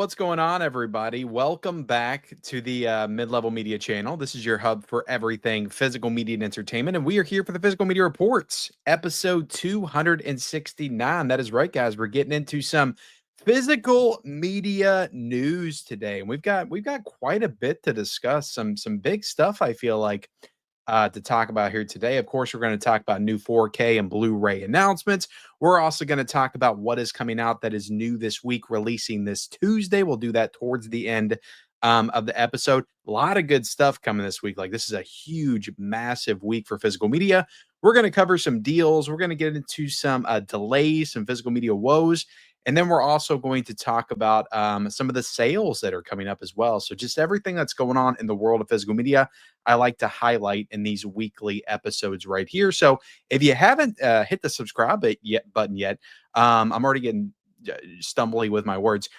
What's going on, everybody? Welcome back to the Mid-Level Media channel. This is your hub for everything physical media and entertainment, and we are here for the Physical Media Reports, episode 269. That is right, guys. We're getting into some physical media news today, and we've got quite a bit to discuss. Some big stuff. I feel like to talk about here today. Of course, we're going to talk about new 4K and Blu-ray announcements. We're also going to talk about what is coming out that is new this week, releasing this Tuesday. We'll do that towards the end of the episode. A lot of good stuff coming this week. Like, this is a huge, massive week for physical media. We're going to cover some deals. We're going to get into some delays, some physical media woes. And then we're also going to talk about some of the sales that are coming up as well. So just everything that's going on in the world of physical media, I like to highlight in these weekly episodes right here. So if you haven't hit the subscribe button yet, I'm already getting stumbly with my words.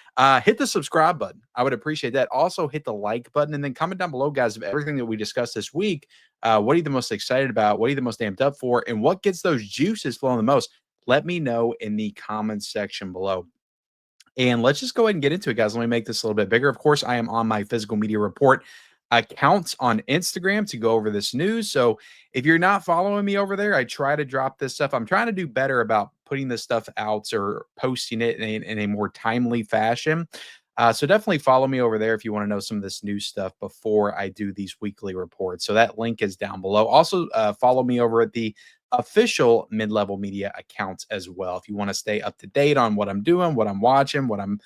Hit the subscribe button. I would appreciate that. Also, hit the like button and then comment down below, guys, of everything that we discussed this week. What are you the most excited about? What are you the most amped up for? And what gets those juices flowing the most? Let me know in the comments section below. And let's just go ahead and get into it, guys. Let me make this a little bit bigger. Of course, I am on my Physical Media Report accounts on Instagram to go over this news. So if you're not following me over there, I try to drop this stuff. I'm trying to do better about putting this stuff out or posting it in a more timely fashion. So definitely follow me over there if you want to know some of this new stuff before I do these weekly reports. So that link is down below. Also, follow me over at the official mid-level media accounts as well. If you want to stay up to date on what I'm doing, what I'm watching, what I'm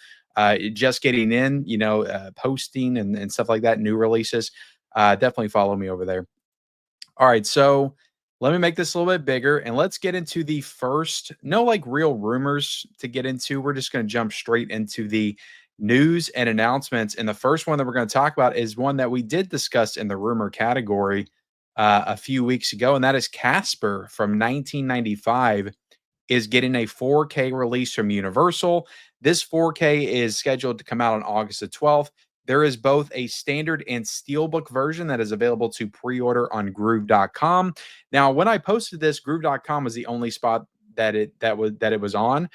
just getting in, posting and stuff like that, new releases, definitely follow me over there. All right, so let me make this a little bit bigger and let's get into the first, no like real rumors to get into. We're just going to jump straight into the news and announcements. And the first one that we're going to talk about is one that we did discuss in the rumor category a few weeks ago, and that is Casper from 1995 is getting a 4K release from Universal. This 4K is scheduled to come out on August the 12th. There is both a standard and steelbook version that is available to pre-order on groove.com. Now, when I posted this, groove.com was the only spot that it was on,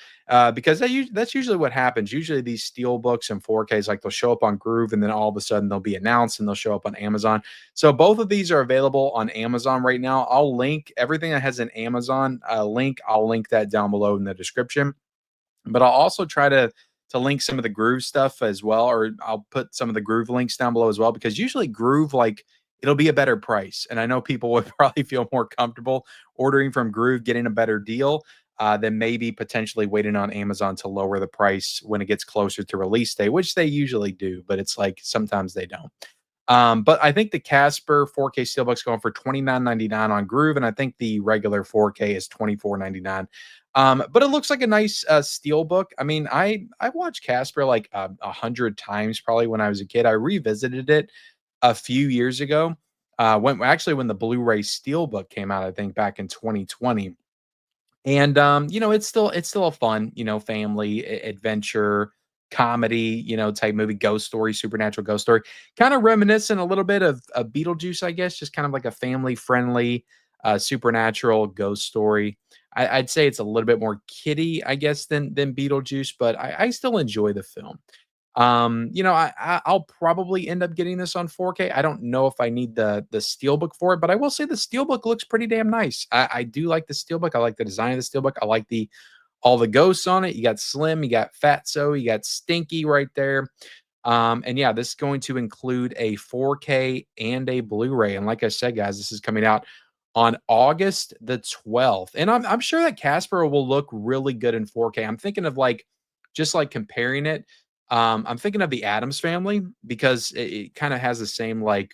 because that's usually what happens. Usually these steelbooks and 4Ks, like, they'll show up on Groove and then all of a sudden they'll be announced and they'll show up on Amazon. So both of these are available on Amazon right now. I'll link everything that has an Amazon link. I'll link that down below in the description. But I'll also try to link some of the Groove stuff as well, or I'll put some of the Groove links down below as well, because usually Groove, like, it'll be a better price. And I know people would probably feel more comfortable ordering from Groove, getting a better deal, than maybe potentially waiting on Amazon to lower the price when it gets closer to release day, which they usually do, but it's like sometimes they don't. But I think the Casper 4K Steelbook's going for $29.99 on Groove, and I think the regular 4K is $24.99. But it looks like a nice Steelbook. I mean, I watched Casper like 100 times probably when I was a kid. I revisited it a few years ago. When the Blu-ray Steelbook came out, I think back in 2020. And it's still a fun, family adventure comedy, type movie, ghost story, supernatural ghost story, kind of reminiscent a little bit of Beetlejuice, I guess, just kind of like a family friendly supernatural ghost story. I'd say it's a little bit more kiddie, I guess, than Beetlejuice, but I still enjoy the film. I'll probably end up getting this on 4K. I don't know if I need the steelbook for it, but I will say the steelbook looks pretty damn nice. I do like the steelbook. I like the design of the steelbook. I like the all the ghosts on it. You got Slim, you got Fatso, you got Stinky right there. And yeah, this is going to include a 4K and a Blu-ray. And like I said, guys, this is coming out on August the 12th. And I'm sure that Casper will look really good in 4K. I'm thinking of like just like comparing it. I'm thinking of the Adams Family because it kind of has the same like,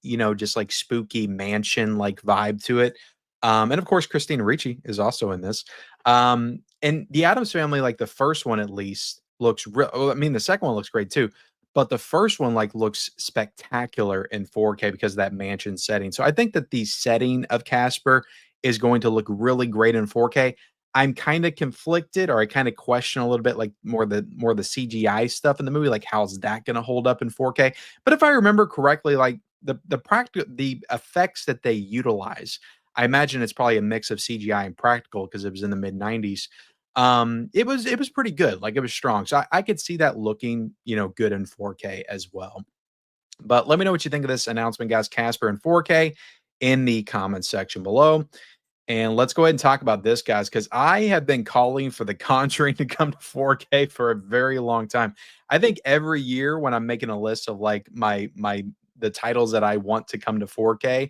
just like spooky mansion like vibe to it. And of course, Christina Ricci is also in this. And the Adams Family, like the first one at least, looks real. I mean, the second one looks great too, but the first one like looks spectacular in 4K because of that mansion setting. So I think that the setting of Casper is going to look really great in 4K. I'm kind of conflicted, or I kind of question a little bit, like more the CGI stuff in the movie, like how's that going to hold up in 4K? But if I remember correctly, like the effects that they utilize, I imagine it's probably a mix of CGI and practical because it was in the mid 90s. It was pretty good. Like, it was strong. So I could see that looking, good in 4K as well. But let me know what you think of this announcement, guys. Casper in 4K in the comments section below. And let's go ahead and talk about this, guys, because I have been calling for The Conjuring to come to 4K for a very long time. I think every year when I'm making a list of like my the titles that I want to come to 4K,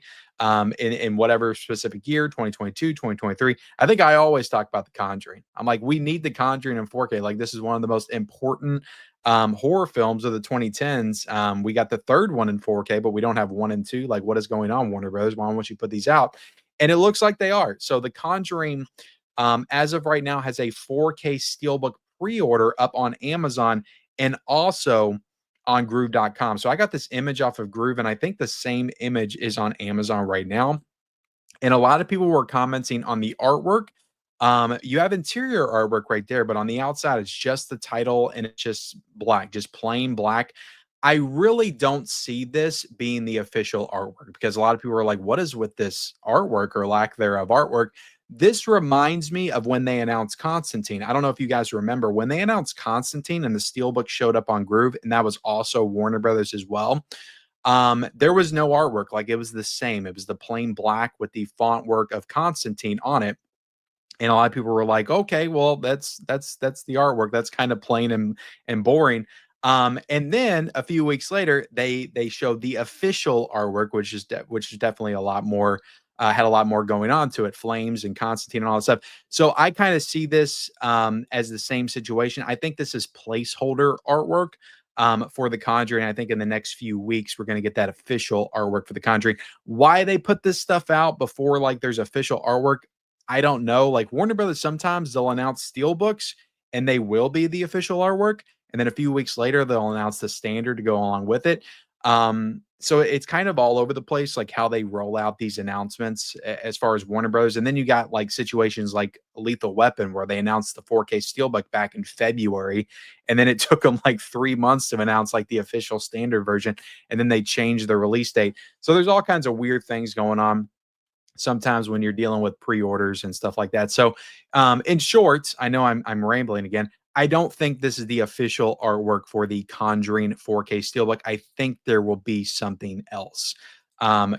in whatever specific year, 2022, 2023, I think I always talk about The Conjuring. I'm like, we need The Conjuring in 4K. Like, this is one of the most important horror films of the 2010s. We got the third one in 4K, but we don't have one and two. Like, what is going on, Warner Brothers? Why don't you put these out? And it looks like they are. So The Conjuring, as of right now, has a 4K Steelbook pre-order up on Amazon and also on Groove.com. So I got this image off of Groove, and I think the same image is on Amazon right now. And a lot of people were commenting on the artwork. You have interior artwork right there, but on the outside, it's just the title and it's just black, just plain black. I really don't see this being the official artwork because a lot of people are like, what is with this artwork or lack thereof artwork? This reminds me of when they announced Constantine. I don't know if you guys remember when they announced Constantine and the Steelbook showed up on Groove, and that was also Warner Brothers as well. There was no artwork, like, it was the same. It was the plain black with the font work of Constantine on it. And a lot of people were like, "Okay, well, that's the artwork. That's kind of plain and boring." And then a few weeks later, they showed the official artwork, which is definitely a lot more had a lot more going on to it, flames and Constantine and all that stuff. So I kind of see this as the same situation. I think this is placeholder artwork for The Conjuring. I think in the next few weeks we're going to get that official artwork for The Conjuring. Why they put this stuff out before like there's official artwork, I don't know. Like, Warner Brothers, sometimes they'll announce steel books and they will be the official artwork. And then a few weeks later, they'll announce the standard to go along with it. So it's kind of all over the place, like how they roll out these announcements as far as Warner Brothers. And then you got like situations like Lethal Weapon, where they announced the 4K Steelbook back in February. And then it took them like 3 months to announce like the official standard version. And then they changed the release date. So there's all kinds of weird things going on sometimes when you're dealing with pre-orders and stuff like that. So, in short, I know I'm rambling again. I don't think this is the official artwork for the Conjuring 4K Steelbook. I think there will be something else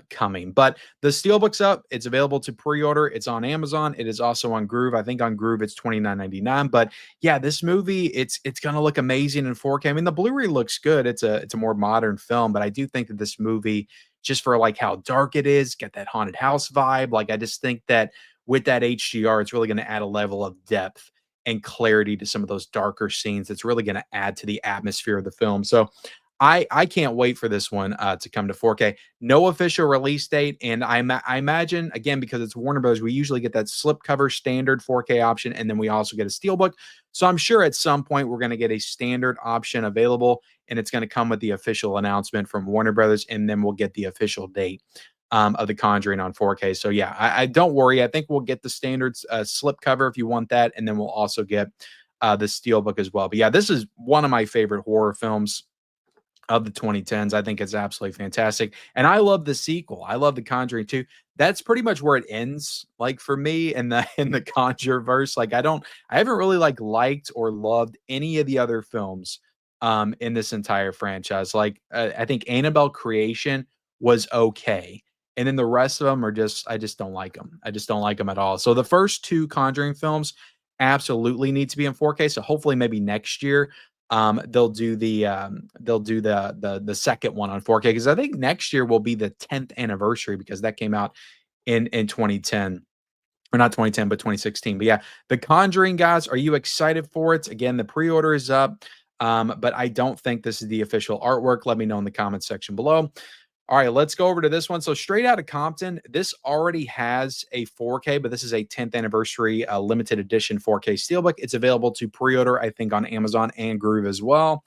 coming. But the Steelbook's up. It's available to pre-order. It's on Amazon. It is also on Groove. I think on Groove it's 29.99. But yeah, this movie it's gonna look amazing in 4K. I mean, the Blu-ray looks good. It's a more modern film, but I do think that this movie, just for like how dark it is, get that haunted house vibe. Like, I just think that with that HDR, it's really going to add a level of depth and clarity to some of those darker scenes. That's really going to add to the atmosphere of the film. So I can't wait for this one to come to 4K. No official release date, and I imagine, again, because it's Warner Bros., we usually get that slipcover standard 4K option, and then we also get a steelbook. So I'm sure at some point we're going to get a standard option available, and it's going to come with the official announcement from Warner Brothers, and then we'll get the official date of The Conjuring on 4K. So yeah, I don't worry. I think we'll get the standard slipcover if you want that, and then we'll also get the steelbook as well. But yeah, this is one of my favorite horror films of the 2010s. I think it's absolutely fantastic. And I love the sequel. I love The Conjuring 2. That's pretty much where it ends, like, for me in the Conjure verse. Like, I haven't really like liked or loved any of the other films in this entire franchise. Like, I think Annabelle Creation was okay. And then the rest of them are just, I just don't like them. I just don't like them at all. So the first two Conjuring films absolutely need to be in 4K. So hopefully maybe next year they'll do the second one on 4K, because I think next year will be the 10th anniversary, because that came out in 2010, or not 2010 but 2016. But yeah, The Conjuring, guys, are you excited for it? Again, the pre-order is up, but I don't think this is the official artwork. Let me know in the comments section below. All right, let's go over to this one. So Straight Outta Compton, this already has a 4K, but this is a 10th anniversary limited edition 4K steelbook. It's available to pre-order, I think, on Amazon and Groove as well.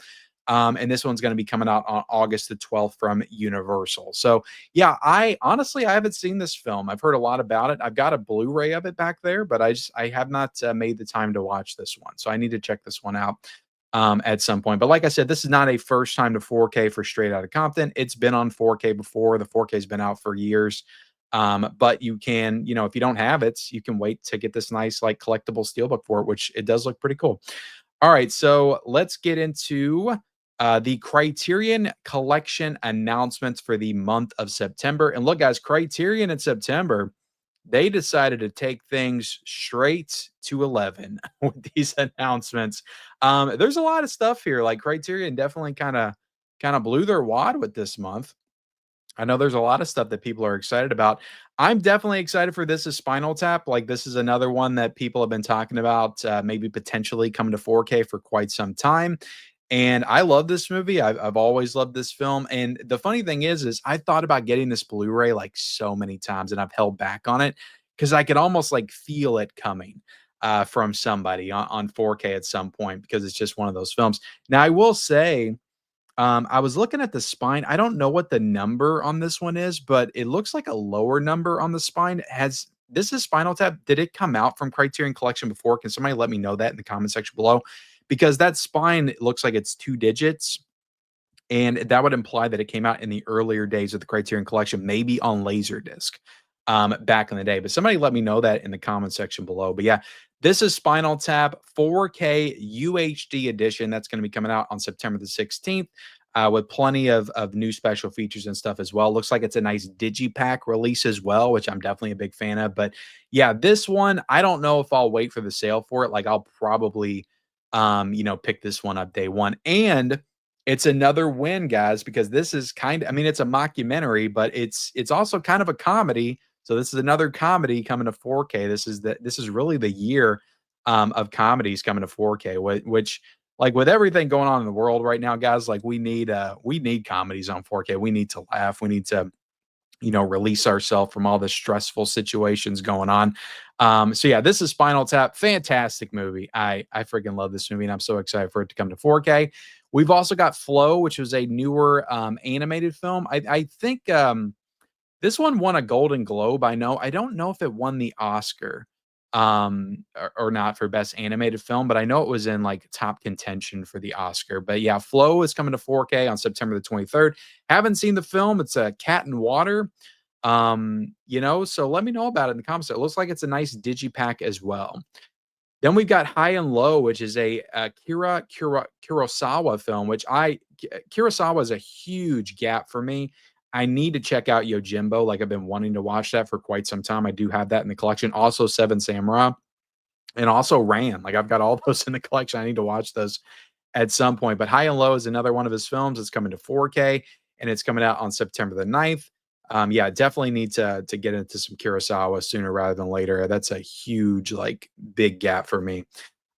And this one's going to be coming out on August the 12th from Universal. So yeah, I honestly, I haven't seen this film. I've heard a lot about it. I've got a Blu-ray of it back there, but I have not made the time to watch this one. So I need to check this one out at some point. But like I said, this is not a first time to 4K for Straight Outta Compton. It's been on 4K before. The 4K has been out for years. But you can, if you don't have it, you can wait to get this nice like collectible steelbook for it, which it does look pretty cool. All right, so let's get into the Criterion Collection announcements for the month of September. And look, guys, Criterion in September, they decided to take things straight to 11 with these announcements. There's a lot of stuff here. Like Criterion definitely kind of blew their wad with this month. I know there's a lot of stuff that people are excited about. I'm definitely excited for this as Spinal Tap. Like this is another one that people have been talking about, maybe potentially coming to 4K for quite some time. And I love this movie. I've always loved this film. And the funny thing is I thought about getting this Blu-ray like so many times, and I've held back on it because I could almost like feel it coming from somebody on 4K at some point because it's just one of those films. Now I will say I was looking at the spine. I don't know what the number on this one is, but it looks like a lower number on the spine. Has this is Spinal Tap? Did it come out from Criterion Collection before? Can somebody let me know that in the comment section below? Because that spine looks like it's 2 digits, and that would imply that it came out in the earlier days of the Criterion Collection, maybe on Laserdisc, back in the day. But somebody let me know that in the comment section below. But yeah, this is Spinal Tap 4K UHD edition. That's going to be coming out on September the 16th. With plenty of new special features and stuff as well. Looks like it's a nice digipack release as well, which I'm definitely a big fan of. But yeah, this one, I don't know if I'll wait for the sale for it. Like I'll probably pick this one up day one. And it's another win, guys, because this is I mean, it's a mockumentary, but it's also kind of a comedy. So this is another comedy coming to 4K. This is really the year of comedies coming to 4K, which like with everything going on in the world right now, guys, like we need comedies on 4K. We need to laugh. We need to release ourselves from all the stressful situations going on. So yeah, this is Spinal Tap. Fantastic movie. I freaking love this movie, and I'm so excited for it to come to 4K. We've also got Flow, which was a newer animated film. I think this one won a Golden Globe. I don't know if it won the Oscar or not for best animated film, but I know it was in like top contention for the Oscar. But yeah, Flow is coming to 4K on September the 23rd. Haven't seen the film. It's a Cat and Water. So let me know about it in the comments. It looks like it's a nice digipack as well. Then we've got High and Low, which is a Kurosawa film, which Kurosawa is a huge gap for me. I need to check out Yojimbo. Like I've been wanting to watch that for quite some time. I do have that in the collection. Also, Seven Samurai and also Ran. Like I've got all those in the collection. I need to watch those at some point. But High and Low is another one of his films. It's coming to 4K and it's coming out on September the 9th. Yeah, definitely need to get into some Kurosawa sooner rather than later. That's a huge, like, big gap for me.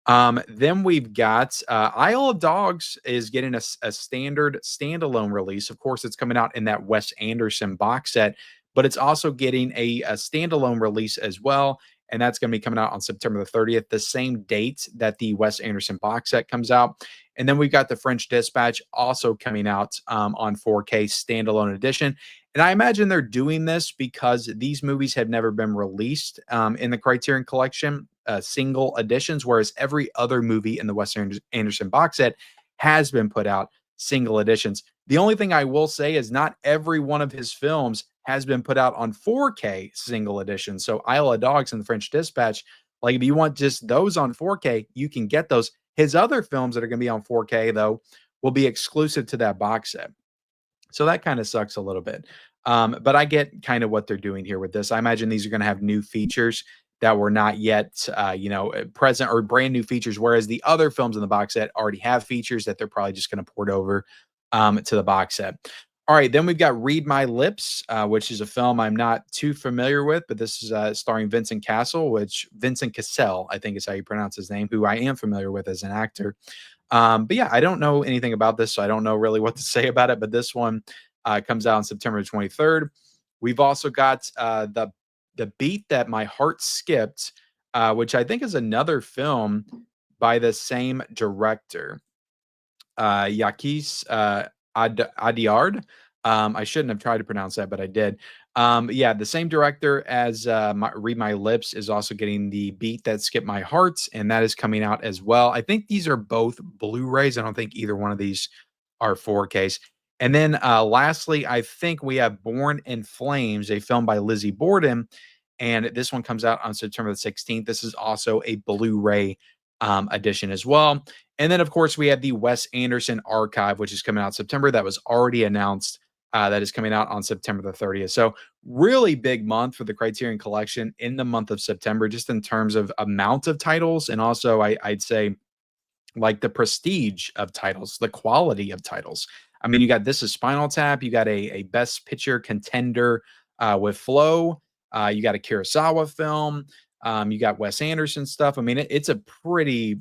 Then we've got Isle of Dogs is getting a standard standalone release. Of course, it's coming out in that Wes Anderson box set, but it's also getting a standalone release as well. And that's going to be coming out on September the 30th, the same date that the Wes Anderson box set comes out. And then we've got the French Dispatch also coming out on 4K standalone edition. And I imagine they're doing this because these movies have never been released in the Criterion Collection single editions, whereas every other movie in the Wes Anderson box set has been put out single editions. The only thing I will say is not every one of his films has been put out on 4K single edition. So Isle of Dogs and the French Dispatch, like if you want just those on 4K, you can get those. His other films that are going to be on 4K, though, will be exclusive to that box set. So that kind of sucks a little bit. But I get kind of what they're doing here with this. I imagine these are going to have new features that were not yet, present or brand new features, whereas the other films in the box set already have features that they're probably just going to port over to the box set. All right, then we've got Read My Lips, which is a film I'm not too familiar with, but this is starring Vincent Cassel, I think is how you pronounce his name, who I am familiar with as an actor. But yeah, I don't know anything about this, so I don't know really what to say about it. But this one comes out on September 23rd. We've also got the Beat That My Heart Skipped, which I think is another film by the same director, Yakis Adiard. I shouldn't have tried to pronounce that, but I did. Yeah, the same director as Read My Lips is also getting the Beat That Skipped My Heart, and that is coming out as well. I think these are both Blu-rays. I don't think either one of these are 4Ks. And then lastly, I think we have Born in Flames, a film by Lizzie Borden. And this one comes out on September the 16th. This is also a Blu-ray edition as well. And then, of course, we have the Wes Anderson Archive, which is coming out September. That was already announced. That is coming out on September the 30th. So, really big month for the Criterion Collection in the month of September, just in terms of amount of titles. And also, I'd say like the prestige of titles, the quality of titles. I mean, you got This Is Spinal Tap, you got a Best Picture contender with Flow, you got a Kurosawa film, you got Wes Anderson stuff. I mean, it's a pretty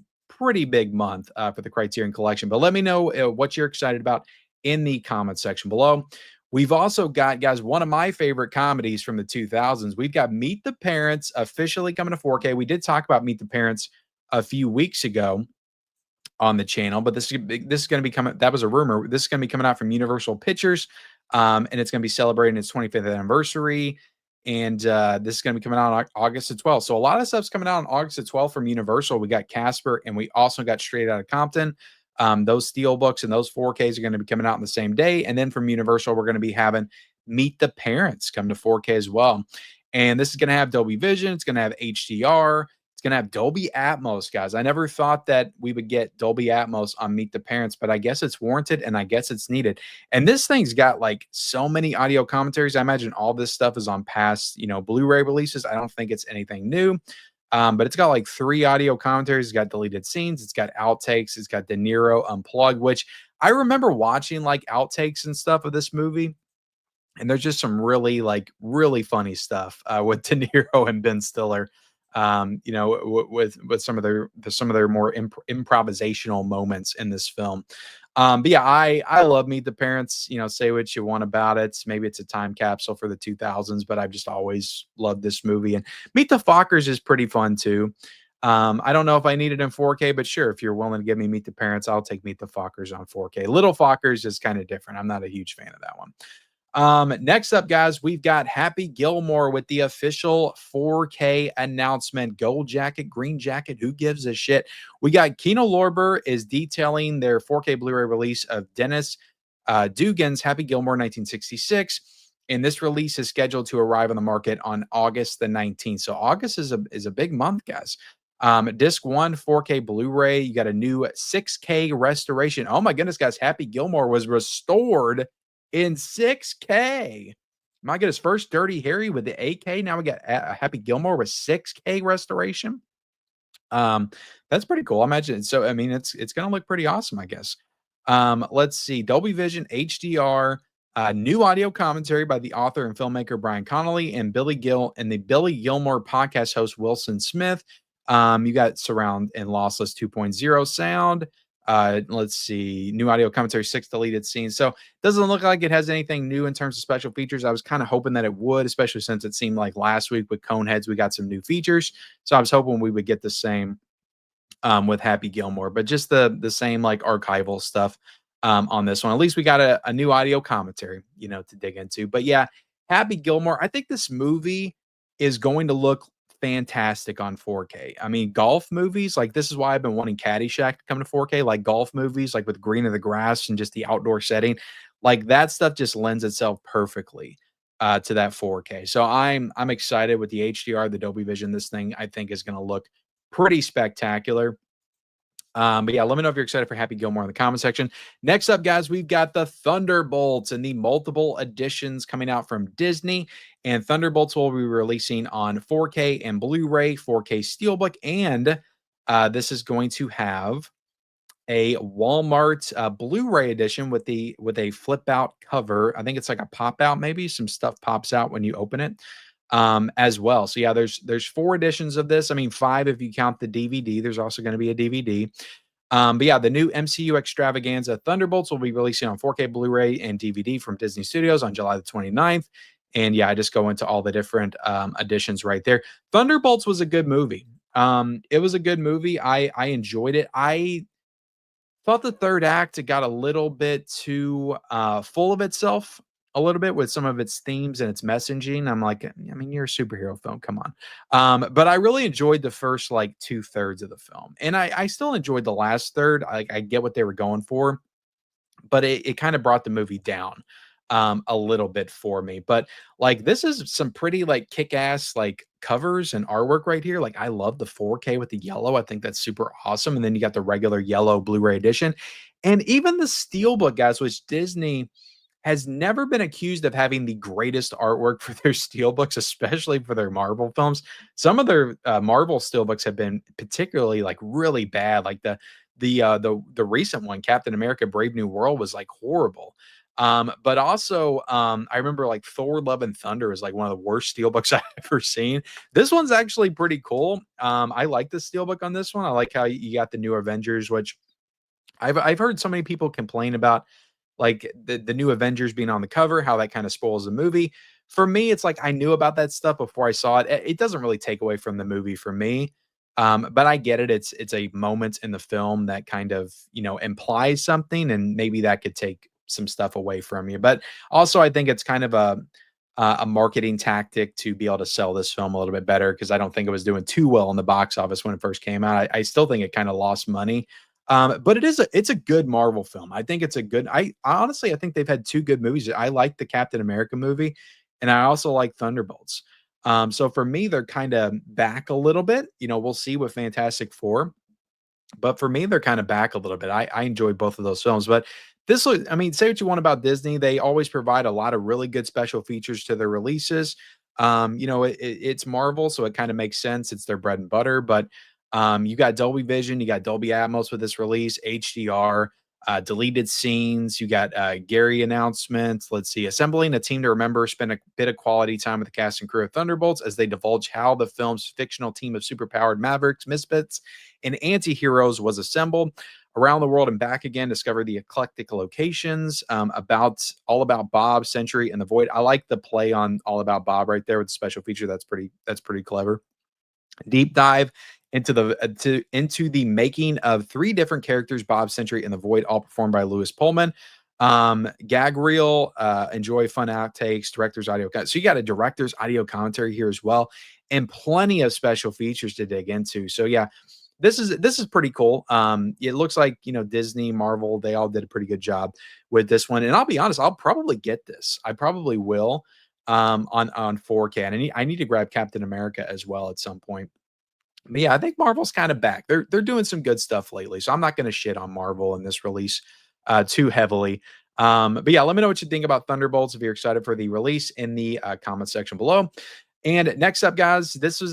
big month for the Criterion Collection. But let me know what you're excited about in the comment section below. We've also got, guys, one of my favorite comedies from the 2000s. We've got Meet the Parents officially coming to 4K. We did talk about Meet the Parents a few weeks ago on the channel, but this is going to be coming. That was a rumor. This is going to be coming out from Universal Pictures, and it's going to be celebrating its 25th anniversary. And this is going to be coming out on August the 12th. So a lot of stuff's coming out on August the 12th from Universal. We got Casper, and we also got Straight Outta Compton. Those steel books and those 4Ks are going to be coming out on the same day. And then from Universal, we're going to be having Meet the Parents come to 4K as well. And this is going to have Dolby Vision. It's going to have HDR. It's going to have Dolby Atmos, guys. I never thought that we would get Dolby Atmos on Meet the Parents, but I guess it's warranted and I guess it's needed. And this thing's got like so many audio commentaries. I imagine all this stuff is on past, Blu-ray releases. I don't think it's anything new. But it's got like 3 audio commentaries. It's got deleted scenes. It's got outtakes. It's got De Niro Unplugged, which I remember watching like outtakes and stuff of this movie. And there's just some really funny stuff with De Niro and Ben Stiller. With some of their more improvisational moments in this film. But yeah, I love Meet the Parents. Say what you want about it. Maybe it's a time capsule for the 2000s, but I've just always loved this movie. And Meet the Fockers is pretty fun too. I don't know if I need it in 4K, but sure, if you're willing to give me Meet the Parents, I'll take Meet the Fockers on 4K. Little Fockers is kind of different. I'm not a huge fan of that one. Next up, guys, we've got Happy Gilmore with the official 4K announcement. Gold jacket, green jacket, who gives a shit? We got Kino Lorber is detailing their 4K Blu-ray release of Dennis Dugan's Happy Gilmore 1966. And this release is scheduled to arrive on the market on August the 19th. So August is a big month, guys. Disc 1 4K Blu-ray. You got a new 6K restoration. Oh my goodness, guys. Happy Gilmore was restored in 6K. My goodness, first Dirty Harry with the 8K. Now we got Happy Gilmore with 6K restoration. That's pretty cool. I imagine. So, I mean, it's going to look pretty awesome, I guess. Let's see. Dolby Vision, HDR, new audio commentary by the author and filmmaker Brian Connolly and Billy Gill and the Billy Gilmore podcast host Wilson Smith. You got surround and lossless 2.0 sound. Let's see, new audio commentary, 6 deleted scenes. So doesn't look like it has anything new in terms of special features. I was kind of hoping that it would, especially since it seemed like last week with Coneheads, we got some new features. So I was hoping we would get the same with Happy Gilmore, but just the same like archival stuff on this one. At least we got a new audio commentary, to dig into. But yeah, Happy Gilmore, I think this movie is going to look fantastic on 4K. I mean, golf movies, like this is why I've been wanting Caddyshack to come to 4K, like golf movies, like with green of the grass and just the outdoor setting. Like that stuff just lends itself perfectly to that 4K. So I'm excited with the HDR, the Dolby Vision. This thing I think is going to look pretty spectacular. But yeah, let me know if you're excited for Happy Gilmore in the comment section. Next up, guys, we've got the Thunderbolts and the multiple editions coming out from Disney. And Thunderbolts will be releasing on 4K and Blu-ray, 4K Steelbook, and this is going to have a Walmart Blu-ray edition with a flip out cover. I think it's like a pop out, maybe some stuff pops out when you open it as well. So yeah, there's 4 editions of this. I mean, 5 if you count the DVD. There's also going to be a DVD. But yeah, the new MCU extravaganza Thunderbolts will be releasing on 4K Blu-ray and DVD from Disney Studios on July the 29th. And yeah, I just go into all the different editions right there. Thunderbolts was a good movie. It was a good movie. I enjoyed it. I thought the third act, it got a little bit too full of itself a little bit with some of its themes and its messaging. I'm like, I mean, you're a superhero film, come on. But I really enjoyed the first like 2/3 of the film, and I still enjoyed the last third. I get what they were going for, but it kind of brought the movie down a little bit for me. But like this is some pretty like kick-ass like covers and artwork right here. Like I love the 4K with the yellow. I think that's super awesome. And then you got the regular yellow Blu-ray edition. And even the steelbook, guys, which Disney has never been accused of having the greatest artwork for their steelbooks, especially for their Marvel films. Some of their Marvel steelbooks have been particularly like really bad. Like the recent one, Captain America: Brave New World, was like horrible. But also, I remember like Thor: Love and Thunder is like one of the worst steelbooks I've ever seen. This one's actually pretty cool. I like the steelbook on this one. I like how you got the new Avengers, which I've heard so many people complain about like the new Avengers being on the cover, how that kind of spoils the movie. For me, it's like I knew about that stuff before I saw it. It doesn't really take away from the movie for me. But I get it. It's a moment in the film that kind of, implies something, and maybe that could take some stuff away from you. But also I think it's kind of a marketing tactic to be able to sell this film a little bit better, because I don't think it was doing too well in the box office when it first came out. I still think it kind of lost money. But it's a good Marvel film. I think it's a good. I think they've had two good movies. I like the Captain America movie, and I also like Thunderbolts. So for me, they're kind of back a little bit. We'll see with Fantastic Four, but for me, they're kind of back a little bit. I enjoy both of those films, but I mean, say what you want about Disney, they always provide a lot of really good special features to their releases. It's Marvel, so it kind of makes sense. It's their bread and butter, but you got Dolby Vision, you got Dolby Atmos with this release, HDR, deleted scenes, you got Gary announcements. Let's see, assembling a team to remember, spend a bit of quality time with the cast and crew of Thunderbolts as they divulge how the film's fictional team of superpowered mavericks, misfits, and anti-heroes was assembled around the world and back again. Discover the eclectic locations, all about Bob, Century, and the Void. I like the play on all about Bob right there with the special feature. That's pretty clever. Deep dive into the making of three different characters: Bob, Century, and the Void, all performed by Lewis Pullman. Gag reel, enjoy fun outtakes, director's audio. So you got a director's audio commentary here as well, and plenty of special features to dig into. So yeah, this is pretty cool. It looks like Disney, Marvel, they all did a pretty good job with this one. And I'll be honest, I'll probably get this. I probably will on 4K. And I need to grab Captain America as well at some point. But yeah, I think Marvel's kind of back. They're doing some good stuff lately. So I'm not going to shit on Marvel in this release too heavily. But yeah, let me know what you think about Thunderbolts if you're excited for the release in the comment section below. And next up, guys, this is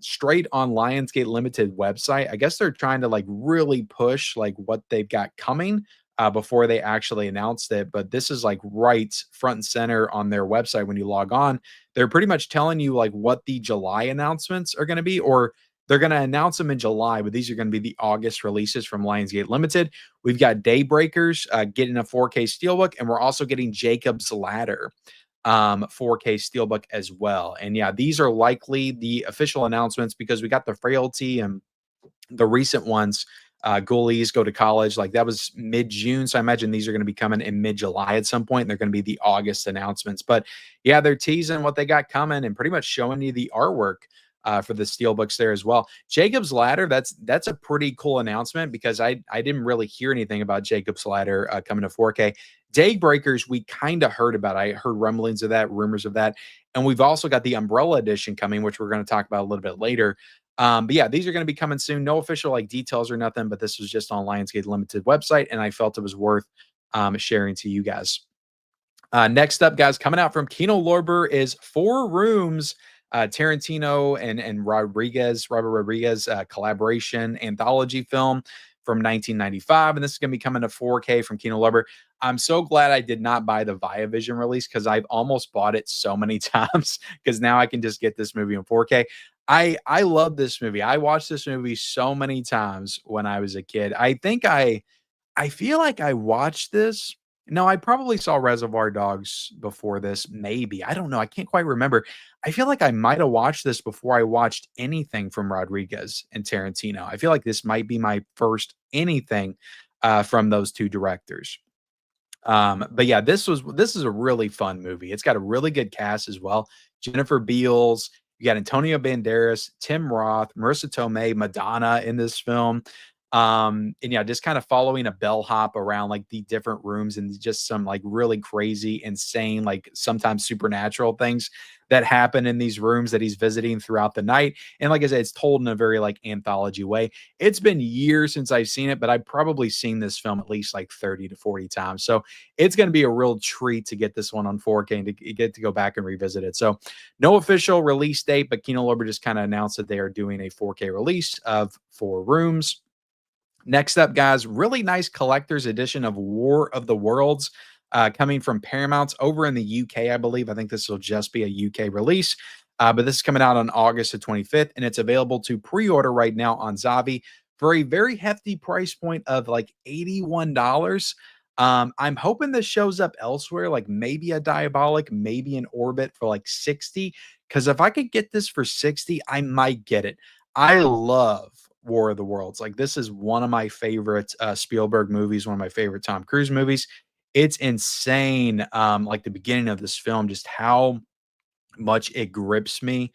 straight on Lionsgate Limited website. I guess they're trying to like really push like what they've got coming before they actually announced it. But this is like right front and center on their website when you log on. They're pretty much telling you like what the July announcements are going to be, or they're going to announce them in July, but these are going to be the August releases from Lionsgate Limited. We've got Daybreakers getting a 4K steelbook, and we're also getting Jacob's Ladder 4K steelbook as well. And yeah, these are likely the official announcements because we got the Frailty and the recent ones, Ghoulies Go to College, like that was mid-June. So I imagine these are going to be coming in mid-July at some point. And they're going to be the August announcements. But yeah, they're teasing what they got coming and pretty much showing you the artwork for the steelbooks there as well. Jacob's Ladder, that's a pretty cool announcement because I didn't really hear anything about Jacob's Ladder coming to 4K. Daybreakers, we kind of heard about. I heard rumblings of that, rumors of that. And we've also got the Umbrella Edition coming, which we're going to talk about a little bit later. But yeah, these are going to be coming soon. No official like details or nothing, but this was just on Lionsgate Limited website, and I felt it was worth sharing to you guys. Next up, guys, coming out from Kino Lorber is Four Rooms, Tarantino and Robert Rodriguez collaboration anthology film from 1995, and this is going to be coming to 4K from Kino Lorber. I'm so glad I did not buy the Viavision release because I've almost bought it so many times because now I can just get this movie in 4K. I love this movie. I watched this movie so many times when I was a kid. I feel like I watched this. No, I probably saw Reservoir Dogs before this. Maybe. I don't know. I can't quite remember. I feel like I might have watched this before I watched anything from Rodriguez and Tarantino. I feel like this might be my first anything from those two directors. But yeah, this is a really fun movie. It's got a really good cast as well. Jennifer Beals, you got Antonio Banderas, Tim Roth, Marissa Tomei, Madonna in this film. And yeah, just kind of following a bellhop around like the different rooms and just some like really crazy, insane, like sometimes supernatural things that happen in these rooms that he's visiting throughout the night. And like I said, it's told in a very like anthology way. It's been years since I've seen it, but I've probably seen this film at least like 30 to 40 times. So it's going to be a real treat to get this one on 4K and to get to go back and revisit it. So no official release date, but Kino Lorber just kind of announced that they are doing a 4K release of Four Rooms. Next up, guys, really nice collector's edition of War of the Worlds coming from Paramount's over in the UK, I believe. I think this will just be a UK release, but this is coming out on August the 25th, and it's available to pre order right now on Zavi for a very hefty price point of like $81. I'm hoping this shows up elsewhere, like maybe a Diabolic, maybe an Orbit for like 60. Because if I could get this for 60, I might get it. I love War of the Worlds. Like this is one of my favorite Spielberg movies, one of my favorite Tom Cruise movies. It's insane. Like the beginning of this film, just how much it grips me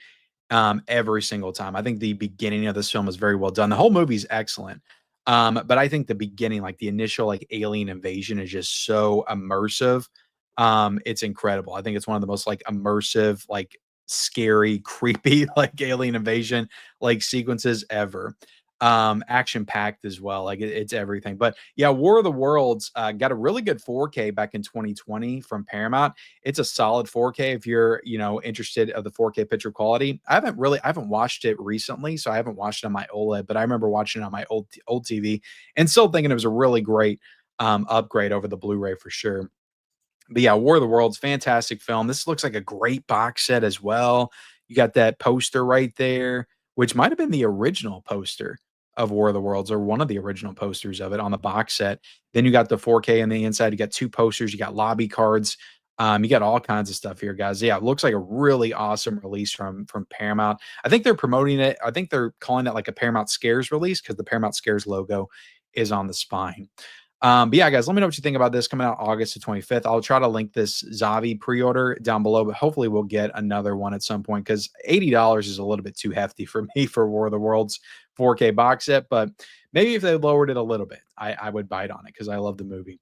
every single time. I think the beginning of this film is very well done. The whole movie is excellent. But I think the beginning, like the initial like alien invasion is just so immersive. It's incredible. I think it's one of the most like immersive, like scary, creepy, like alien invasion like sequences ever. Action packed as well. Like it's everything. But yeah, War of the Worlds got a really good 4K back in 2020 from Paramount. It's a solid 4K if you're, interested of the 4K picture quality. I haven't watched it recently, so I haven't watched it on my OLED, but I remember watching it on my old TV and still thinking it was a really great upgrade over the Blu-ray for sure. But yeah, War of the Worlds, fantastic film. This looks like a great box set as well. You got that poster right there, which might have been the original poster of War of the Worlds or one of the original posters of it on the box set. Then you got the 4K on the inside. You got two posters. You got lobby cards. You got all kinds of stuff here, guys. Yeah, it looks like a really awesome release from Paramount. I think they're promoting it. I think they're calling it like a Paramount Scares release because the Paramount Scares logo is on the spine. But yeah, guys, let me know what you think about this coming out August the 25th. I'll try to link this Zavi pre-order down below, but hopefully we'll get another one at some point because $80 is a little bit too hefty for me for War of the Worlds 4K box set. But maybe if they lowered it a little bit, I would bite on it because I love the movie.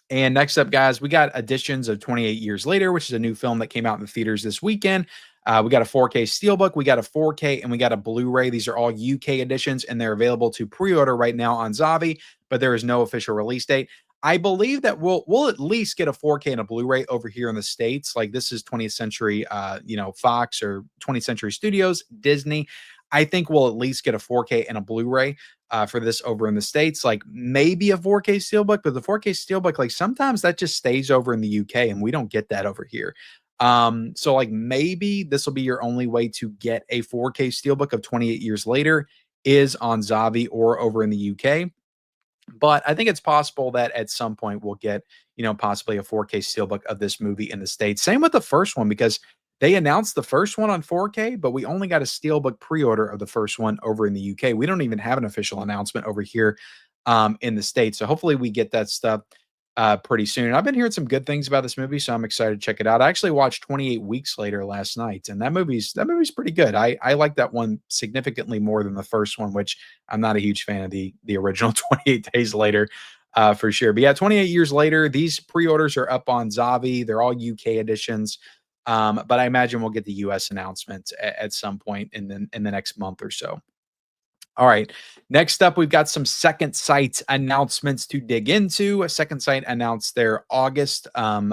And next up, guys, we got Editions of 28 Years Later, which is a new film that came out in the theaters this weekend. We got a 4K Steelbook, we got a 4K, and we got a Blu-ray. These are all UK editions, and they're available to pre-order right now on Zavi, but there is no official release date. I believe that we'll at least get a 4K and a Blu-ray over here in the States. Like this is 20th Century, Fox or 20th Century Studios, Disney. I think we'll at least get a 4K and a Blu-ray for this over in the States, like maybe a 4K Steelbook, but the 4K Steelbook, like sometimes that just stays over in the UK and we don't get that over here. So like maybe this will be your only way to get a 4K Steelbook of 28 years later is on Zavi or over in the UK. But I think it's possible that at some point we'll get, possibly a 4K steelbook of this movie in the States. Same with the first one because they announced the first one on 4K, but we only got a steelbook pre-order of the first one over in the UK. We don't even have an official announcement over here in the States. So hopefully we get that stuff pretty soon. I've been hearing some good things about this movie, so I'm excited to check it out. I actually watched 28 Weeks Later last night, and that movie's pretty good. I like that one significantly more than the first one, which I'm not a huge fan of the original 28 Days Later, for sure. But yeah, 28 Years Later, these pre-orders are up on Zavi. They're all UK editions. But I imagine we'll get the US announcement at some point in the next month or so. All right. Next up, we've got some Second Sight announcements to dig into. Second Sight announced their August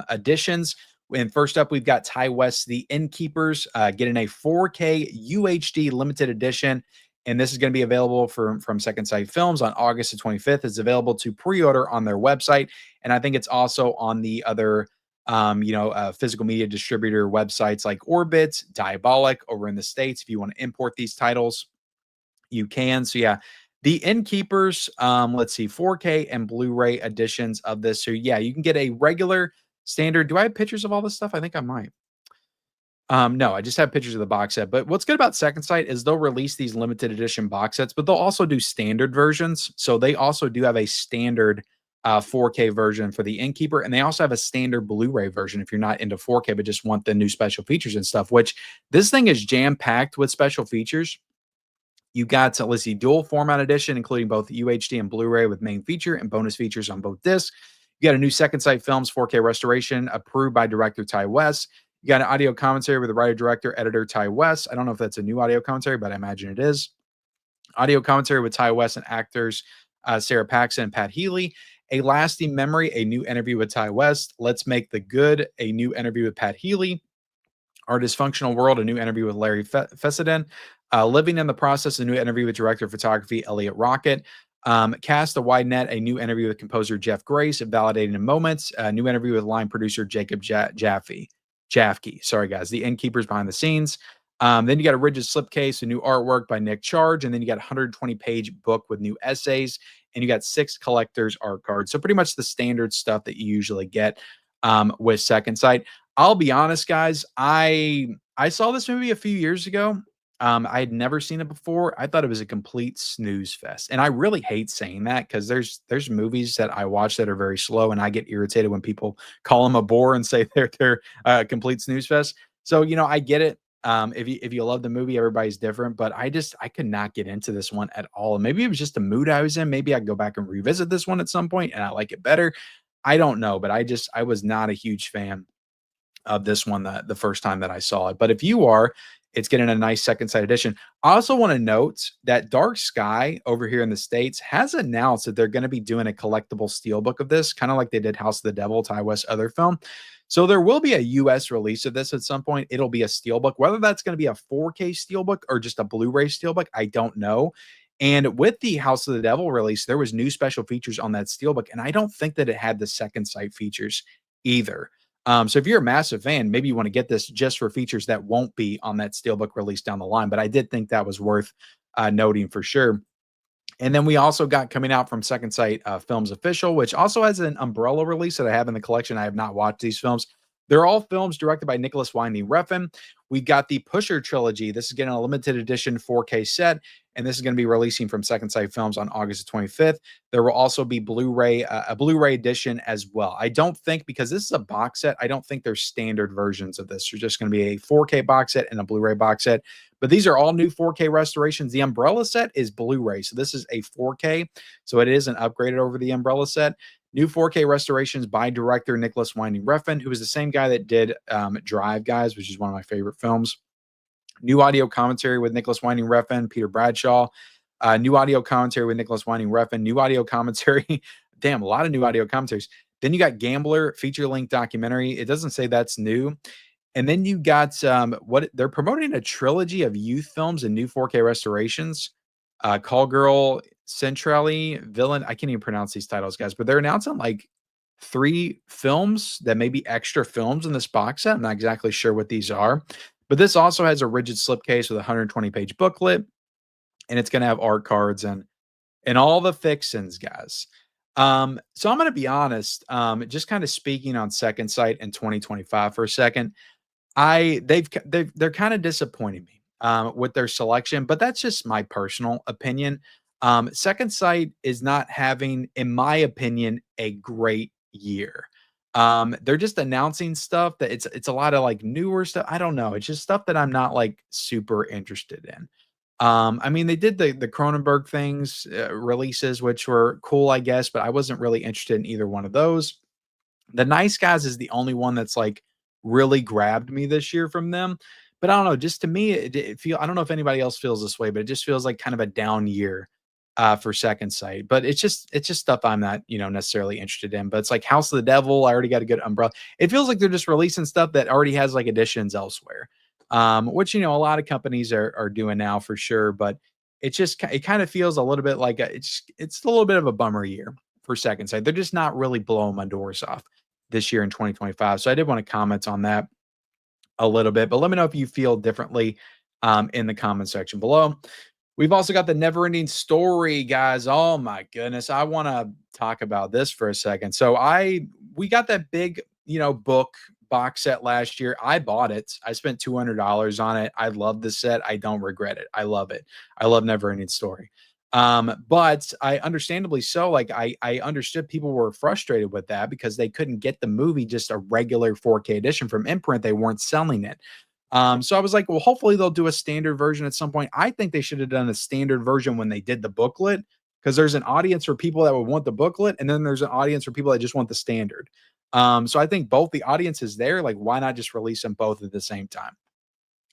editions. And first up, we've got Ty West, The Innkeepers, getting a 4K UHD limited edition. And this is going to be available from Second Sight Films on August the 25th. It's available to pre-order on their website. And I think it's also on the other physical media distributor websites like Orbit, Diabolic over in the States. If you want to import these titles, you can. So yeah, the Innkeepers, let's see, 4K and Blu-ray editions of this. So yeah, you can get a regular standard. Do I have pictures of all this stuff? I think I might. No, I just have pictures of the box set. But what's good about Second Sight is they'll release these limited edition box sets, but they'll also do standard versions. So they also do have a standard 4K version for the Innkeeper, and they also have a standard Blu-ray version if you're not into 4K but just want the new special features and stuff. Which this thing is jam packed with special features. You got, let's see, dual format edition, including both UHD and Blu-ray with main feature and bonus features on both discs. You got a new Second Sight Films 4K restoration approved by director Ty West. You got an audio commentary with the writer, director, editor Ty West. I don't know if that's a new audio commentary, but I imagine it is. Audio commentary with Ty West and actors Sarah Paxton and Pat Healy. A Lasting Memory, a new interview with Ty West. Let's Make the Good, a new interview with Pat Healy. Our Dysfunctional World, a new interview with Larry Fessenden. Living in the Process, a new interview with director of photography Elliot Rocket. Cast a Wide Net, a new interview with composer Jeff Grace, Validating in Moments, a new interview with line producer Jacob Jaffe. Sorry, guys. The Innkeepers Behind the Scenes. Then you got a Rigid Slipcase, a new artwork by Nick Charge, and then you got a 120-page book with new essays, and you got 6 collector's art cards. So pretty much the standard stuff that you usually get with Second Sight. I'll be honest, guys. I saw this movie a few years ago. I had never seen it before. I thought it was a complete snooze fest, and I really hate saying that because there's movies that I watch that are very slow, and I get irritated when people call them a bore and say they're a complete snooze fest. So I get it. If you love the movie, everybody's different, but I could not get into this one at all. And maybe it was just the mood I was in. Maybe I go back and revisit this one at some point, and I like it better. I don't know, but I was not a huge fan of this one the first time that I saw it. But if you are, it's getting a nice Second Sight edition. I also want to note that Dark Sky over here in the States has announced that they're going to be doing a collectible steelbook of this, kind of like they did House of the Devil, Ty West's other film. So there will be a US release of this at some point. It'll be a steelbook. Whether that's going to be a 4K steelbook or just a Blu-ray steelbook, I don't know. And with the House of the Devil release, there was new special features on that steelbook, and I don't think that it had the Second Sight features either. So if you're a massive fan, maybe you want to get this just for features that won't be on that steelbook release down the line. But I did think that was worth noting for sure. And then we also got coming out from Second Sight Films Official, which also has an umbrella release that I have in the collection. I have not watched these films. They're all films directed by Nicholas Winding Refn. We got the Pusher trilogy. This is getting a limited edition 4K set, and this is going to be releasing from Second Sight Films on August 25th. There will also be Blu-ray, a Blu-ray edition as well. I don't think, because this is a box set, I don't think there's standard versions of this. There's just going to be a 4K box set and a Blu-ray box set. But these are all new 4K restorations. The Umbrella set is Blu-ray, so this is a 4K. So it is an upgraded over the Umbrella set. New 4K restorations by director Nicholas Winding Refn, who is the same guy that did Drive, guys, which is one of my favorite films. New audio commentary with Nicholas Winding Refn, Peter Bradshaw. New audio commentary with Nicholas Winding Refn. New audio commentary. Damn, a lot of new audio commentaries. Then you got Gambler feature-length documentary. It doesn't say that's new. And then you got what they're promoting, a trilogy of youth films and new 4K restorations. Call Girl, Centrally, Villain. I can't even pronounce these titles, guys, but they're announcing like 3 films that may be extra films in this box set. I'm not exactly sure what these are, but this also has a rigid slipcase with a 120-page booklet, and it's going to have art cards and all the fixins, guys. So I'm going to be honest, just kind of speaking on Second Sight in 2025 for a second. They're kind of disappointing me with their selection, but that's just my personal opinion. Second Sight is not having, in my opinion, a great year. They're just announcing stuff that it's a lot of like newer stuff. I don't know. It's just stuff that I'm not like super interested in. I mean, they did the Cronenberg things releases, which were cool, I guess, but I wasn't really interested in either one of those. The Nice Guys is the only one that's like really grabbed me this year from them. But I don't know, just to me, it feel I don't know if anybody else feels this way, but it just feels like kind of a down year for Second Sight. But it's just stuff I'm not, necessarily interested in. But it's like House of the Devil. I already got a good umbrella. It feels like they're just releasing stuff that already has like editions elsewhere. Which a lot of companies are doing now for sure. But it kind of feels a little bit like it's a little bit of a bummer year for Second Sight. They're just not really blowing my doors off this year in 2025. So I did want to comment on that a little bit, but let me know if you feel differently in the comment section below. We've also got the Never Ending Story, guys. Oh my goodness. I want to talk about this for a second. So we got that big, book box set last year. I bought it. I spent $200 on it. I love the set. I don't regret it. I love it. I love Never Ending Story. But I understandably so, like I understood people were frustrated with that because they couldn't get the movie just a regular 4K edition from imprint. They weren't selling it. So I was like, well, hopefully they'll do a standard version at some point. I think they should have done a standard version when they did the booklet, because there's an audience for people that would want the booklet, and then there's an audience for people that just want the standard. So I think both the audiences there, like, why not just release them both at the same time?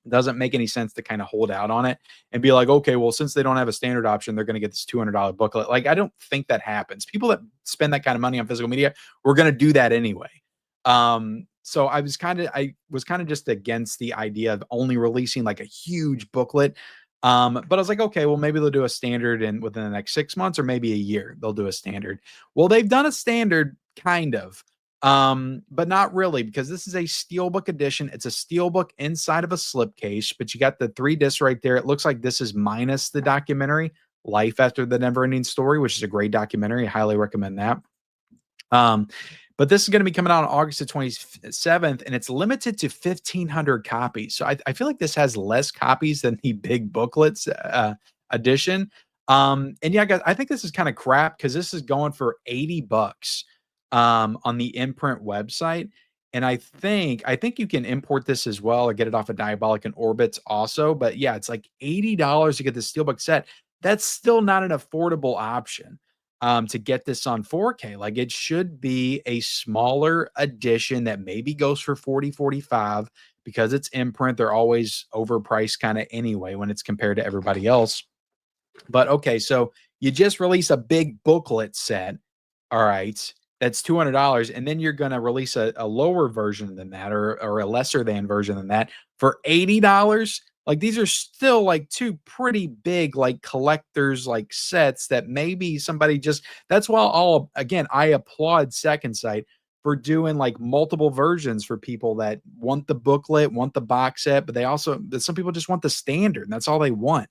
Doesn't make any sense to kind of hold out on it and be like, okay, well, since they don't have a standard option, they're going to get this $200 booklet. Like, I don't think that happens. People that spend that kind of money on physical media, we're going to do that anyway. So I was kind of just against the idea of only releasing like a huge booklet. But I was like, okay, well, maybe they'll do a standard and within the next 6 months or maybe a year, they'll do a standard. Well, they've done a standard kind of. But not really, because this is a steelbook edition. It's a steelbook inside of a slipcase, but you got the 3 discs right there. It looks like this is minus the documentary Life After the Never-Ending Story, which is a great documentary. I highly recommend that. Um, but this is going to be coming out on August the 27th, and it's limited to 1,500 copies. So I feel like this has less copies than the big booklets edition. And yeah, guys, I think this is kind of crap because this is going for $80 on the imprint website. And I think you can import this as well or get it off of Diabolic and Orbits also. But yeah, it's like $80 to get the steelbook set. That's still not an affordable option to get this on 4K. Like, it should be a smaller edition that maybe goes for 40, 45 because it's imprint. They're always overpriced kind of anyway when it's compared to everybody else. But okay, so you just release a big booklet set. All right. That's $200. And then you're going to release a lower version than that, or a lesser than version than that for $80. Like, these are still like two pretty big, like, collectors, like, sets that maybe somebody just, that's why I applaud Second Sight for doing like multiple versions for people that want the booklet, want the box set, but some people just want the standard. And that's all they want.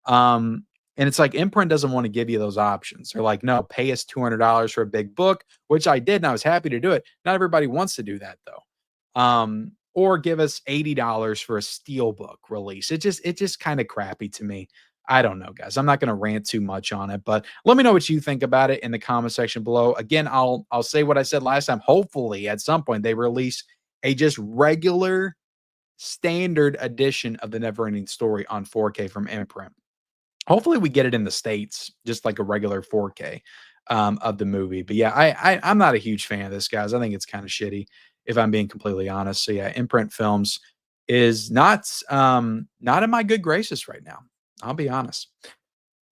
Um, and it's like Imprint doesn't want to give you those options. They're like, no, pay us $200 for a big book, which I did, and I was happy to do it. Not everybody wants to do that though. Or give us $80 for a steel book release. It just kind of crappy to me. I don't know, guys. I'm not going to rant too much on it, but let me know what you think about it in the comment section below. Again, I'll say what I said last time. Hopefully, at some point, they release a just regular standard edition of the Neverending Story on 4K from Imprint. Hopefully we get it in the States, just like a regular 4K of the movie. But yeah, I'm not a huge fan of this, guys. I think it's kind of shitty, if I'm being completely honest. So yeah, Imprint Films is not in my good graces right now. I'll be honest.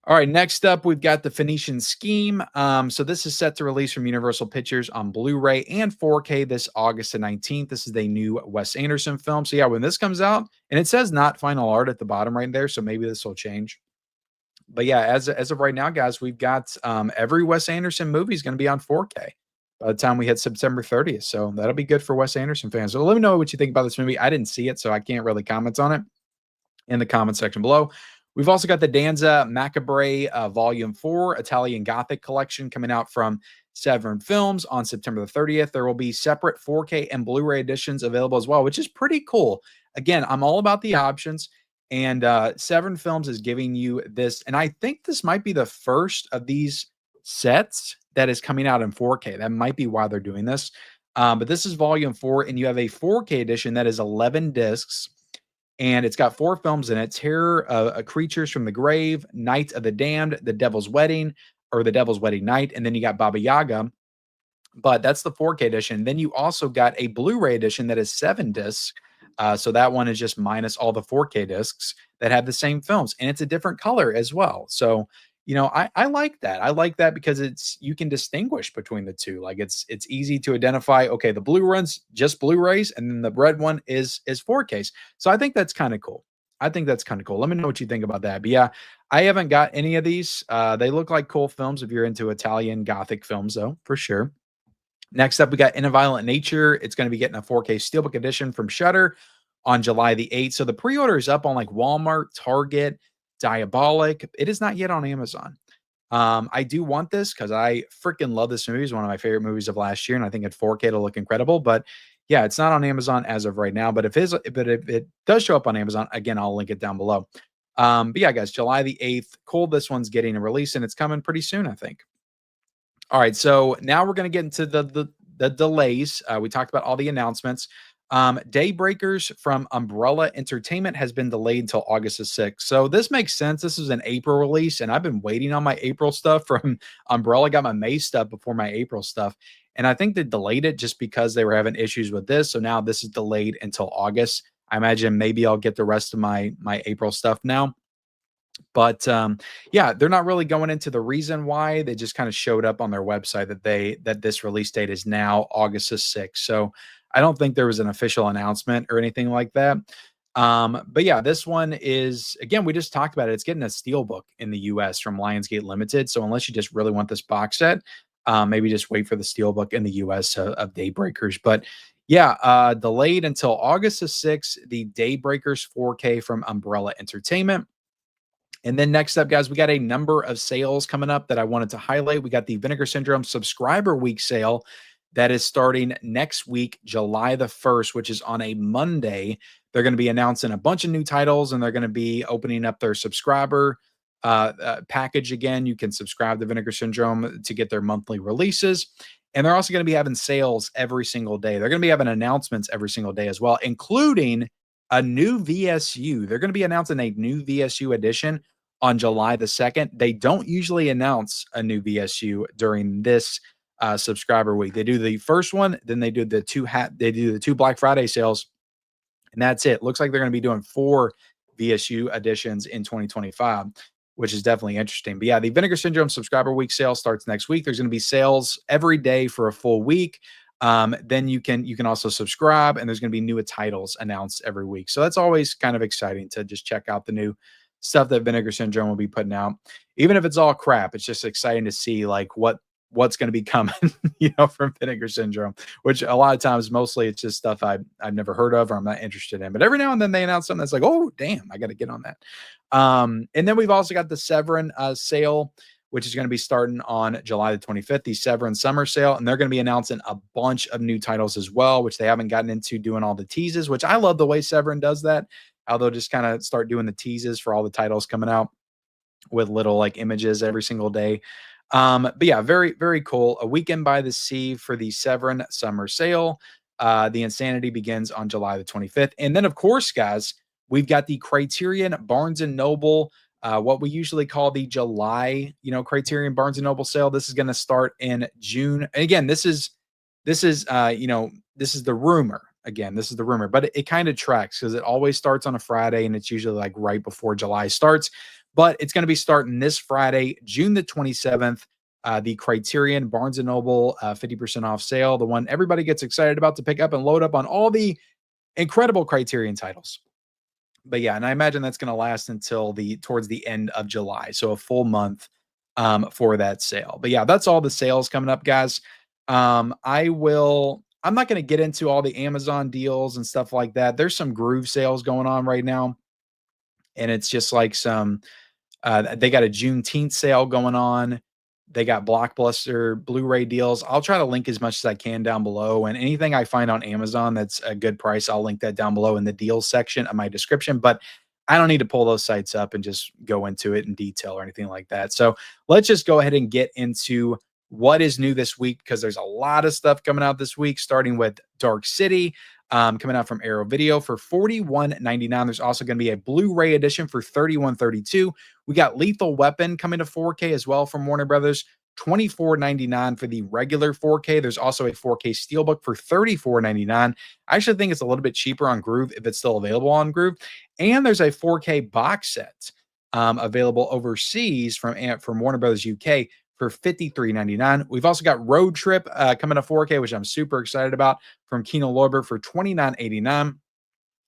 All right, next up, we've got The Phoenician Scheme. So this is set to release from Universal Pictures on Blu-ray and 4K this August the 19th. This is a new Wes Anderson film. So yeah, when this comes out, and it says not final art at the bottom right there, so maybe this will change. But yeah, as of right now, guys, we've got every Wes Anderson movie is going to be on 4K by the time we hit September 30th. So that'll be good for Wes Anderson fans. So let me know what you think about this movie. I didn't see it, so I can't really comment on it in the comment section below. We've also got the Danza Macabre Volume 4 Italian Gothic Collection coming out from Severn Films on September the 30th. There will be separate 4K and Blu-ray editions available as well, which is pretty cool. Again, I'm all about the options, and Severn Films is giving you this, and I think this might be the first of these sets that is coming out in 4K. That might be why they're doing this. But this is Volume 4, and you have a 4K edition that is 11 discs, and it's got 4 films in it: Terror, Creatures from the Grave, Night of the Damned, The Devil's Wedding, or The Devil's Wedding Night, and then you got Baba Yaga. But that's the 4K edition. Then you also got a Blu-ray edition that is 7 discs. So that one is just minus all the 4K discs that have the same films, and it's a different color as well. So, I like that. I like that because you can distinguish between the two. Like, it's easy to identify. Okay, the blue one's just Blu-rays, and then the red one is 4Ks. So I think that's kind of cool. I think that's kind of cool. Let me know what you think about that. But yeah, I haven't got any of these. They look like cool films if you're into Italian Gothic films, though, for sure. Next up, we got In a Violent Nature. It's going to be getting a 4K Steelbook edition from Shudder on July the 8th. So the pre-order is up on like Walmart, Target, Diabolic. It is not yet on Amazon. I do want this because I freaking love this movie. It's one of my favorite movies of last year, and I think at 4K it'll look incredible. But yeah, it's not on Amazon as of right now. But if it does show up on Amazon, again, I'll link it down below. But yeah, guys, July the 8th. Cool. This one's getting a release, and it's coming pretty soon, I think. All right, so now we're going to get into the delays. We talked about all the announcements. Daybreakers from Umbrella Entertainment has been delayed until August the 6th. So this makes sense. This is an April release, and I've been waiting on my April stuff from Umbrella. Got my May stuff before my April stuff. And I think they delayed it just because they were having issues with this. So now this is delayed until August. I imagine maybe I'll get the rest of my April stuff now. But yeah, they're not really going into the reason why. They just kind of showed up on their website that this release date is now August the 6th. So I don't think there was an official announcement or anything like that. But yeah, this one is, again, we just talked about it. It's getting a steelbook in the US from Lionsgate Limited. So unless you just really want this box set, maybe just wait for the steelbook in the US of Daybreakers. But yeah, delayed until August the 6th, the Daybreakers 4K from Umbrella Entertainment. And then next up, guys, we got a number of sales coming up that I wanted to highlight. We got the Vinegar Syndrome Subscriber Week sale that is starting next week, July the 1st, which is on a Monday. They're going to be announcing a bunch of new titles, and they're going to be opening up their subscriber package again. You can subscribe to Vinegar Syndrome to get their monthly releases. And they're also going to be having sales every single day. They're going to be having announcements every single day as well, including a new VSU. They're going to be announcing a new VSU edition on July the 2nd. They don't usually announce a new VSU during this subscriber week. They do the first one, then they do the two Black Friday sales, and that's it. Looks like they're going to be doing 4 VSU editions in 2025, which is definitely interesting. But yeah, the Vinegar Syndrome Subscriber Week sale starts next week. There's going to be sales every day for a full week. Then you can also subscribe, and there's going to be new titles announced every week. So that's always kind of exciting to just check out the new stuff that Vinegar Syndrome will be putting out. Even if it's all crap, it's just exciting to see like what's going to be coming, from Vinegar Syndrome, which a lot of times, mostly it's just stuff I've never heard of or I'm not interested in. But every now and then they announce something that's like, oh, damn, I got to get on that. And then we've also got the Severin sale, which is going to be starting on July the 25th, the Severin summer sale. And they're going to be announcing a bunch of new titles as well, which they haven't gotten into doing all the teases, which I love the way Severin does that. How they'll just kind of start doing the teases for all the titles coming out with little like images every single day. But yeah, very, very cool. A Weekend by the Sea for the Severin summer sale. The Insanity begins on July the 25th. And then, of course, guys, we've got the Criterion Barnes and Noble, what we usually call the July, Criterion Barnes and Noble sale. This is going to start in June. And again, this is the rumor. Again, this is the rumor, but it kind of tracks because it always starts on a Friday and it's usually like right before July starts. But it's going to be starting this Friday, June the 27th. The Criterion Barnes & Noble 50% off sale, the one everybody gets excited about to pick up and load up on all the incredible Criterion titles. But yeah, and I imagine that's going to last until towards the end of July, so a full month for that sale. But yeah, that's all the sales coming up, guys. I'm not going to get into all the Amazon deals and stuff like that. There's some Groove sales going on right now, and it's just like they got a Juneteenth sale going on. They got Blockbuster Blu-ray deals. I'll try to link as much as I can down below, and anything I find on Amazon that's a good price, I'll link that down below in the deals section of my description. But I don't need to pull those sites up and just go into it in detail or anything like that. So let's just go ahead and get into what is new this week, because there's a lot of stuff coming out this week, starting with Dark City, coming out from Arrow Video for $41.99. There's also going to be a Blu-ray edition for $31.32. We got Lethal Weapon coming to 4K as well from Warner Brothers, $24.99 for the regular 4K. There's also a 4K Steelbook for $34.99. I actually think it's a little bit cheaper on Groove if it's still available on Groove. And there's a 4K box set available overseas from Warner Brothers UK for $53.99. We've also got Road Trip coming to 4K, which I'm super excited about, from Kino Lorber for $29.89.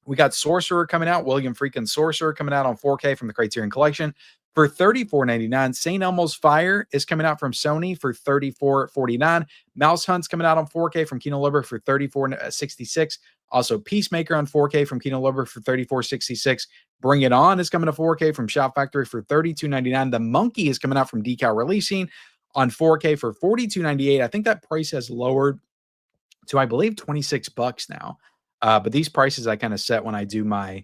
We got Sorcerer coming out, William freaking Sorcerer coming out on 4K from the Criterion Collection for $34.99. St. Elmo's Fire is coming out from Sony for $34.49. Mouse Hunt's coming out on 4K from Kino Lorber for $34.66. Also, Peacemaker on 4K from Kino Lorber for $34.66. Bring It On is coming to 4K from Shout Factory for $32.99. The Monkey is coming out from Decal Releasing on 4K for $42.98. I think that price has lowered to, I believe, $26 now. But these prices I kind of set when I do my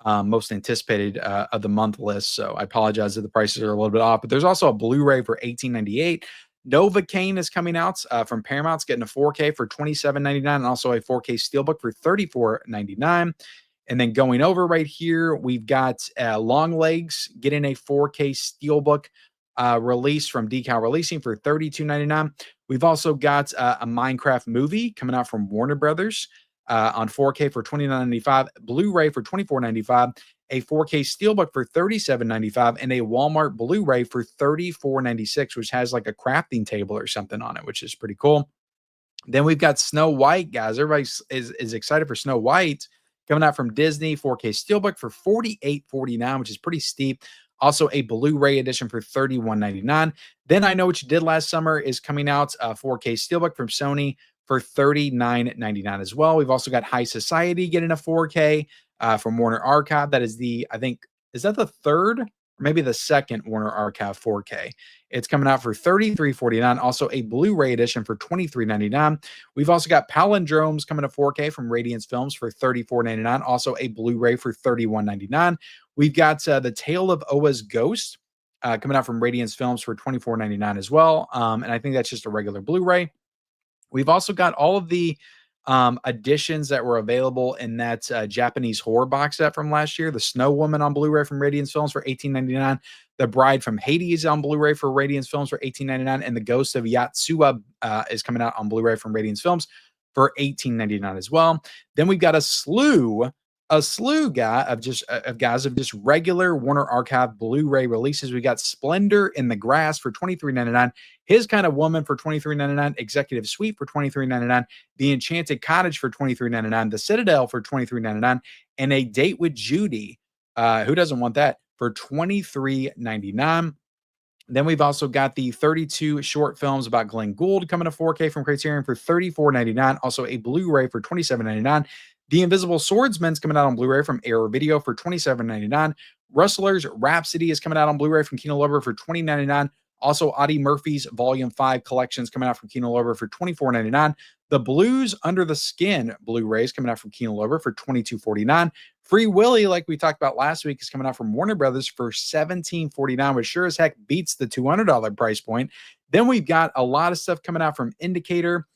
most anticipated of the month list. So I apologize if the prices are a little bit off. But there's also a Blu-ray for $18.98. Novocaine is coming out from Paramount. It's getting a 4K for $27.99 and also a 4K Steelbook for $34.99. And then going over right here, we've got Long Legs getting a 4K Steelbook release from Decal Releasing for $32.99. We've also got a Minecraft movie coming out from Warner Brothers on 4K for $29.95, Blu-ray for $24.95, a 4K Steelbook for $37.95, and a Walmart Blu-ray for $34.96, which has like a crafting table or something on it, which is pretty cool. Then we've got Snow White, guys. Everybody is excited for Snow White coming out from Disney, 4K Steelbook for $48.49, which is pretty steep. Also, a Blu-ray edition for $31.99. Then I Know What You Did Last Summer is coming out, 4K Steelbook from Sony for $39.99 as well. We've also got High Society getting a 4K from Warner Archive. That is I think, is that the third or maybe the second Warner Archive 4K? It's coming out for $33.49. Also, a Blu-ray edition for $23.99. We've also got Palindromes coming to 4K from Radiance Films for $34.99. Also, a Blu-ray for $31.99. We've got The Tale of Oa's Ghost coming out from Radiance Films for $24.99 as well. And I think that's just a regular Blu-ray. We've also got all of the additions that were available in that Japanese horror box set from last year. The Snow Woman on Blu-ray from Radiance Films for $18.99. The Bride from Hades on Blu-ray for Radiance Films for $18.99. And The Ghost of Yotsuba is coming out on Blu-ray from Radiance Films for $18.99 as well. Then we've got a slew guy of just regular Warner Archive Blu-ray releases. We got Splendor in the Grass for $23.99, His Kind of Woman for $23.99, Executive Suite for $23.99, The Enchanted Cottage for $23.99, The Citadel for $23.99, and A Date with Judy. Who doesn't want that? For $23.99. Then we've also got the 32 short films about Glenn Gould coming to 4K from Criterion for $34.99. Also a Blu-ray for $27.99. The Invisible Swordsman's coming out on Blu-ray from Arrow Video for $27.99. Rustler's Rhapsody is coming out on Blu-ray from Kino Lorber for $20.99. Also, Audie Murphy's Volume 5 collections coming out from Kino Lorber for $24.99. The Blues Under the Skin Blu-rays coming out from Kino Lorber for $22.49. Free Willy, like we talked about last week, is coming out from Warner Brothers for $17.49, which sure as heck beats the $200 price point. Then we've got a lot of stuff coming out from Indicator.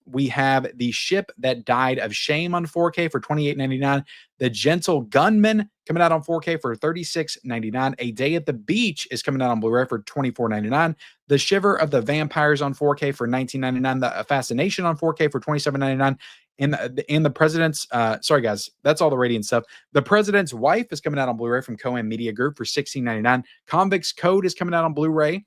We have The Ship That Died of Shame on 4K for $28.99. The Gentle Gunman coming out on 4K for $36.99. A Day at the Beach is coming out on Blu-ray for $24.99. The Shiver of the Vampires on 4K for $19.99. The Fascination on 4K for $27.99. And the President's, sorry guys, that's all the Radiant stuff. The President's Wife is coming out on Blu-ray from Cohen Media Group for $16.99. Convict's Code is coming out on Blu-ray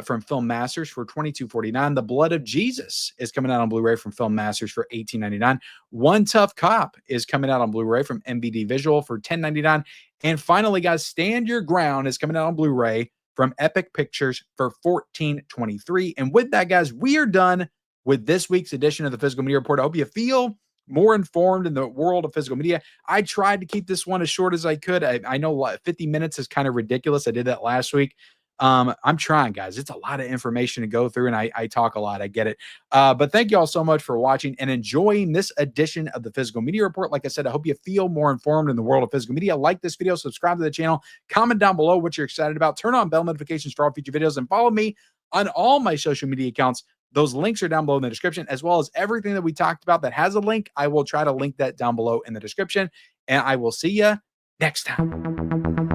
from Film Masters for $22.49. The Blood of Jesus is coming out on Blu-ray from Film Masters for $18.99. One Tough Cop is coming out on Blu-ray from MVD Visual for $10.99. And finally, guys, Stand Your Ground is coming out on Blu-ray from Epic Pictures for $14.23. And with that, guys, we are done with this week's edition of the Physical Media Report. I hope you feel more informed in the world of physical media. I tried to keep this one as short as I could. I know 50 minutes is kind of ridiculous. I did that last week. I'm trying, guys. It's a lot of information to go through, and I talk a lot. I get it. But thank you all so much for watching and enjoying this edition of the Physical Media Report. Like I said, I hope you feel more informed in the world of physical media. Like this video, subscribe to the channel, comment down below what you're excited about, turn on bell notifications for all future videos, and follow me on all my social media accounts. Those links are down below in the description, as well as everything that we talked about that has a link. I will try to link that down below in the description, and I will see you next time.